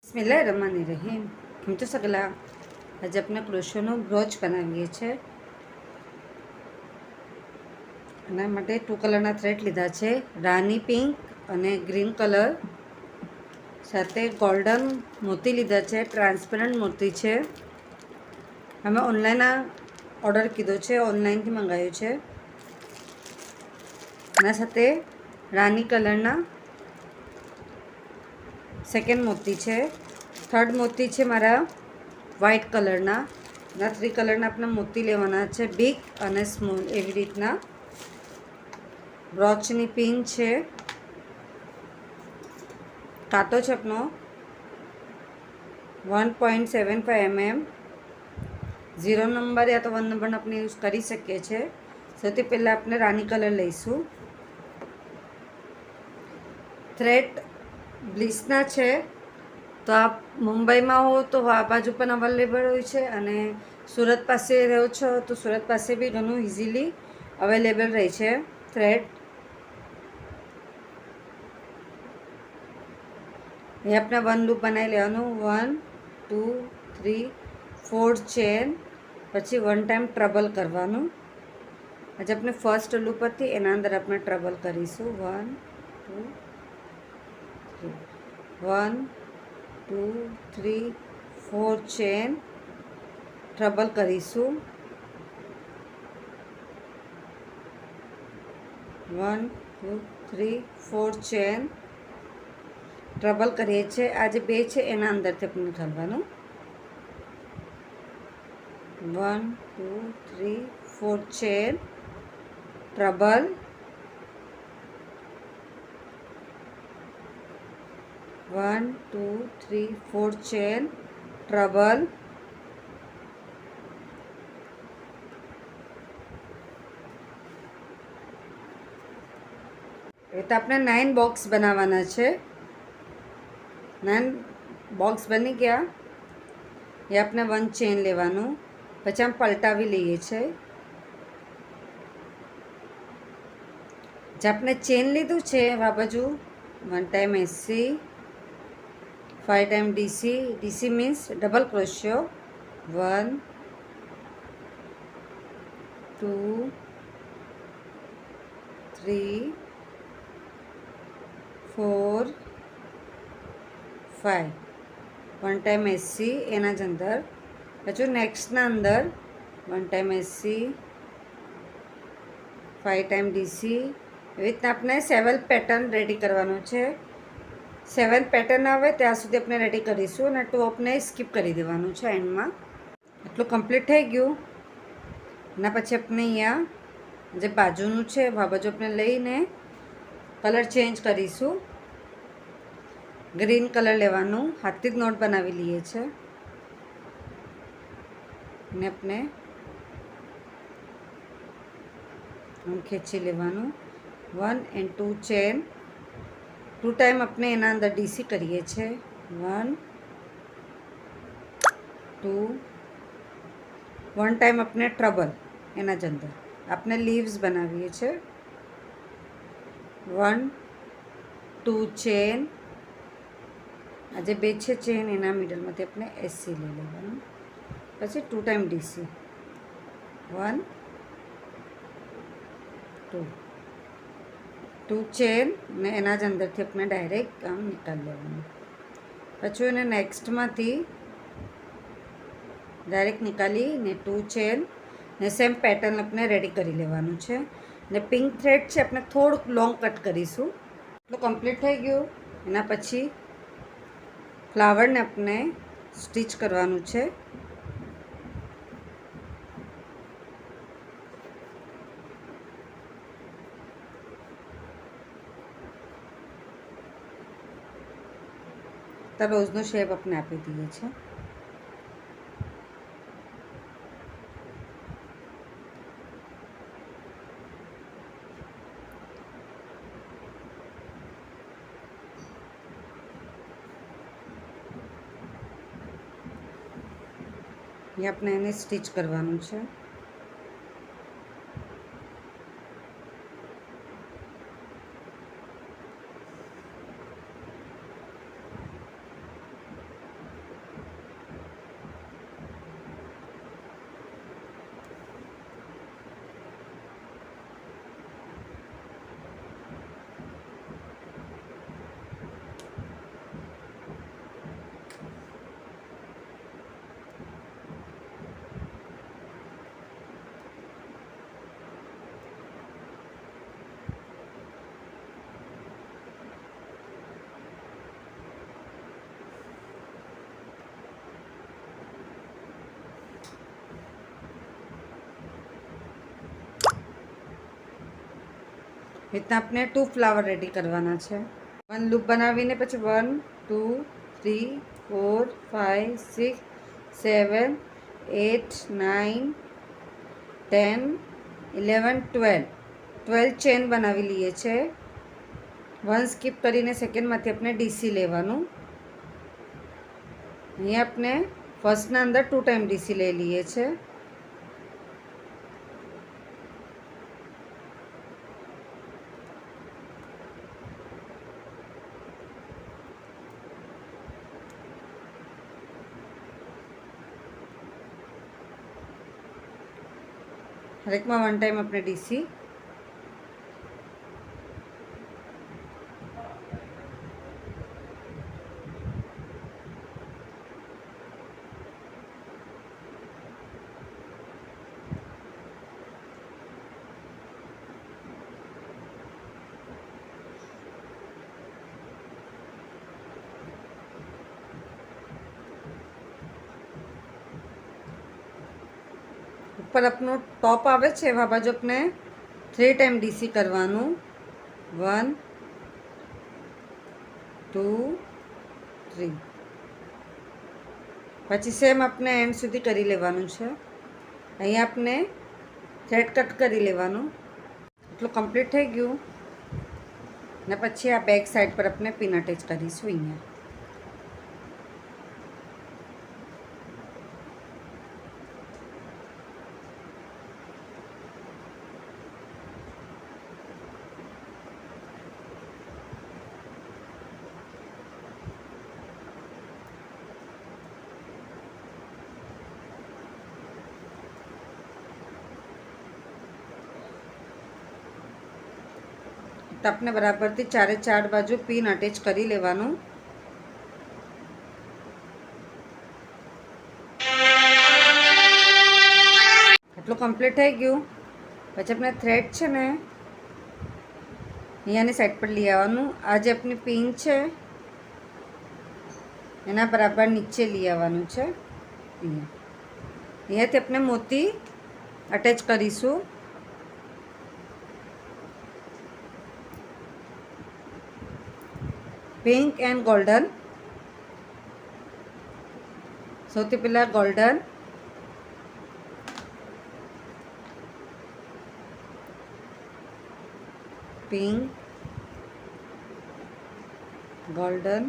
બિસ્મિલ્લાહિર્રહમાનિર્રહીમ। કેમ છો સગલા? આજે આપણે ક્રોશોનો બ્રોચ બનાવીએ છીએ। એના માટે 2 કલરના થ્રેડ લીધા છે, રાની પિંક અને ગ્રીન કલર, સાથે ગોલ્ડન મોતી લીધા છે, ટ્રાન્સપરન્ટ મોતી છે। અમે ઓનલાઈન ઓર્ડર કીધો છે, ઓનલાઈનથી મંગાવ્યું છે। એના સાથે રાની કલરના સેકન્ડ મોતી છે, થર્ડ મોતી છે મારા વ્હાઇટ કલરના। ના 3 કલરના આપણે મોતી લેવાના છે, બિગ અને સ્મોલ એવી રીતના। બ્રોચની પિન છે, કાંટો છે આપણો 1.75 mm, 0 નંબર યા તો 1 નંબરનો આપણે યુઝ કરી શકીએ છીએ। સૌથી પહેલાં આપણે રાની કલર લઈશું। થ્રેડ બ્લિસના છે, તો આપ મુંબઈમાં હો તો આ બાજુ પણ અવેલેબલ હોય છે, અને સુરત પાસે રહો છો તો સુરત પાસે બી ઘણું ઇઝીલી અવેલેબલ રહે છે થ્રેડ। એ આપણે 1 લૂપ બનાવી લેવાનું, 1 2 3 4 ચેન, પછી 1 ટાઈમ ટ્રબલ કરવાનું। આજે આપણે ફર્સ્ટ લૂપ હતી એના અંદર આપણે ટ્રબલ કરીશું, 1 2 3 1 2 3 4 ચેન ટ્રબલ કરીશું, 1 2 3 4 ચેન ટ્રબલ કરીએ છીએ। આ જે 2 છે એના અંદરથી આપણે ઘાલવાનું, 1 2 3 4 ચેન ટ્રબલ, 1 2 3 4 ચેન ટ્રબલ। એ તો આપણે 9 બોક્સ બનાવવાના છે। 9 બોક્સ બની ગયા એ આપણે 1 ચેન લેવાનું, પછી આમ પલટાવી લઈએ છીએ। જે આપણે ચેન લીધું છે આ બાજુ 1 time AC, 5 time DC, DC means double ક્રોશિયો, 1 2 3 4 5, 1 ટાઈમ એસી એના જ અંદર, પછી નેક્સ્ટના અંદર 1 ટાઈમ એસી, 5 ટાઈમ ડીસી। એવી રીતના આપણે 7 પેટર્ન રેડી કરવાનું છે। 7 પેટર્ન આવે ત્યાં સુધી આપણે રેડી કરીશું, અને 2 આપણે સ્કીપ કરી દેવાનું છે એન્ડમાં। એટલું કમ્પ્લીટ થઈ ગયું। એના પછી આપણે અહીંયા જે બાજુનું છે આ બાજુ આપણે લઈને કલર ચેન્જ કરીશું। ગ્રીન કલર લેવાનું, હાથથી જ નોટ બનાવી લઈએ છીએ, ને આપણે ખેંચી લેવાનું, 1 and 2 ચેન, 2 ટાઈમ આપણે એના અંદર ડીસી કરીએ છીએ, 1 2, 1 ટાઈમ આપણે ટ્રબલ એના જ અંદર આપણે લીવ્સ બનાવીએ છીએ, 1 2 ચેન, આ જે 2 છે ચેન એના મિડલમાંથી આપણે એસી લઈ લેવાનું, પછી 2 ટાઈમ ડીસી, 1 2 ચેન, ને એના જ અંદરથી આપણે ડાયરેક્ટ આમ નીકાળી લેવાનું। પછી એને નેક્સ્ટમાંથી ડાયરેક્ટ નીકાળીને 2 ચેન ને સેમ પેટર્ન આપણે રેડી કરી લેવાનું છે। ને પિંક થ્રેડ છે આપણે થોડુંક લોંગ કટ કરીશું। એટલું કમ્પ્લીટ થઈ ગયું। એના પછી ફ્લાવરને આપણે સ્ટીચ કરવાનું છે। તો રોઝનો શેપ આપણે આપી દઈએ છીએ। એ આપણે એને સ્ટીચ કરવાનું છે। રીતના આપણે 2 ફ્લાવર રેડી કરવાના છે. 1 લૂપ બનાવીને પછી 1 2 3 4 5 6 7 8 9 10 11 12 ચેન બનાવી લઈએ છે. 1 સ્કીપ કરીને સેકન્ડમાંથી આપણે ડીસી લેવાનું. અહીંયા આપણે ફર્સ્ટના અંદર 2 ટાઈમ ડીસી લઈ લઈએ છે. હરેકમાં 1 ટાઈમ આપણે ડીસી. ઉપર આપનું ટોપ આવે છે એવા બાજુ આપણે 3 ટાઈમ ડીસી કરવાનું. 1 2 3 પછી સેમ આપણે એન્ડ સુધી કરી લેવાનું છે. અહીંયા આપણે થ્રેડ કટ કરી લેવાનું. એટલું કમ્પ્લીટ થઈ ગયું ને પછી આ બેક સાઈડ પર આપણે પિન અટેચ કરીશું. અહીંયા તો આપણે બરાબરથી 4 બાજુ પિન અટેચ કરી લેવાનું. આટલું કમ્પ્લીટ થઈ ગયું. પછી આપણે થ્રેડ છે ને અહીંયાની સાઈડ પર લઈ આવવાનું. આ જે આપણી પિન છે એના બરાબર નીચે લઈ આવવાનું છે. અહીંયાથી આપણે મોતી અટેચ કરીશું. Pink and golden. સૌથી પહેલાં golden, pink, golden,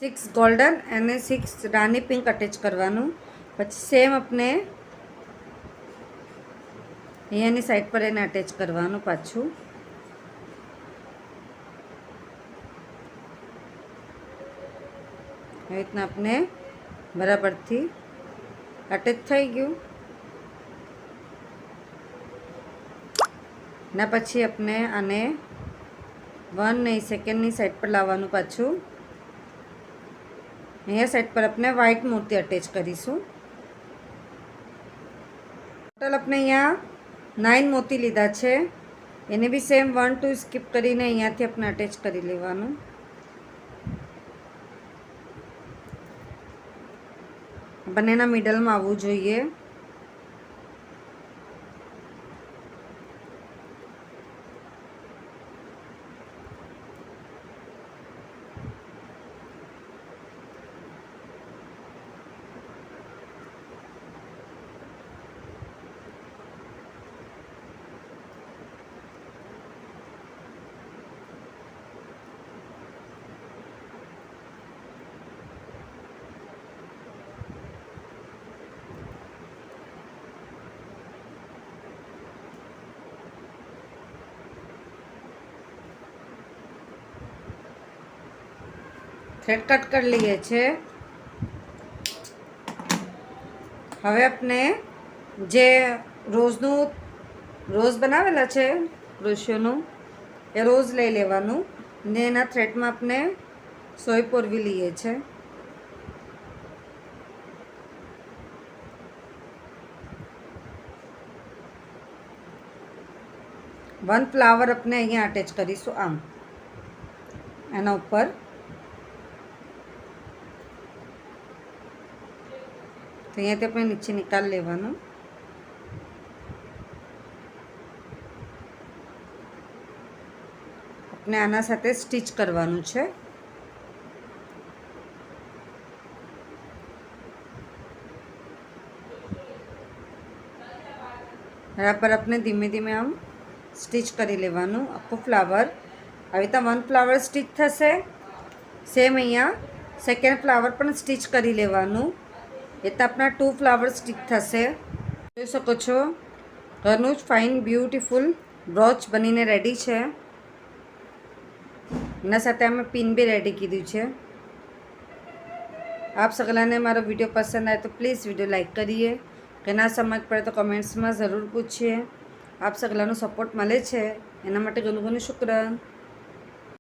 six golden અને 6 રાની પિંક અટેચ કરવાનું. પછી સેમ આપણે અહીંયાની સાઈડ પર એને અટેચ કરવાનું પાછું. આવી રીતના આપણે બરાબરથી અટેચ થઈ ગયું. ના પછી આપણે આને 1 નહીં સેકન્ડની સાઈડ પર લાવવાનું પાછું. અહીંયા સાઈડ પર આપણે વ્હાઈટ મોતી અટેચ કરીશું. ટોટલ આપણે અહીંયા 9 મોતી લીધા છે. એને બી સેમ 1 2 સ્કીપ કરીને અહીંયાથી આપણે અટેચ કરી લેવાનું. બંનેના મિડલમાં આવવું જોઈએ. થ્રેડ કટ કરી લઈએ છીએ. હવે આપણે જે રોઝ બનાવેલા છે ક્રોશિયોનું એ રોઝ લઈ લેવાનું ને એના થ્રેડમાં આપણે સોય પોરવી લઈએ છીએ. વન ફ્લાવર આપણે અહીંયા અટેચ કરીશું. આમ એના ઉપર તો અહીંયાથી આપણે નીચે નિકાલ લેવાનું. આપણે આના સાથે સ્ટીચ કરવાનું છે. બરાબર આપણે ધીમે ધીમે આમ સ્ટીચ કરી લેવાનું આખું ફ્લાવર. આવી રીતે 1 ફ્લાવર સ્ટીચ થશે. સેમ અહીંયા સેકન્ડ ફ્લાવર પણ સ્ટીચ કરી લેવાનું. એ તો આપણા 2 ફ્લાવર સ્ટીચ થશે. જોઈ શકો છો ઘરનું જ ફાઇન બ્યુટીફુલ બ્રોચ બનીને રેડી છે. એના સાથે અમે પિન બી રેડી કીધું છે. આપ સગલાને મારો વિડીયો પસંદ આવે તો પ્લીઝ વિડીયો લાઈક કરીએ. કે ના સમજ પડે તો કમેન્ટ્સમાં જરૂર પૂછીએ. આપ સગલાનો સપોર્ટ મળે છે એના માટે ઘણું ઘણું શુક્ર.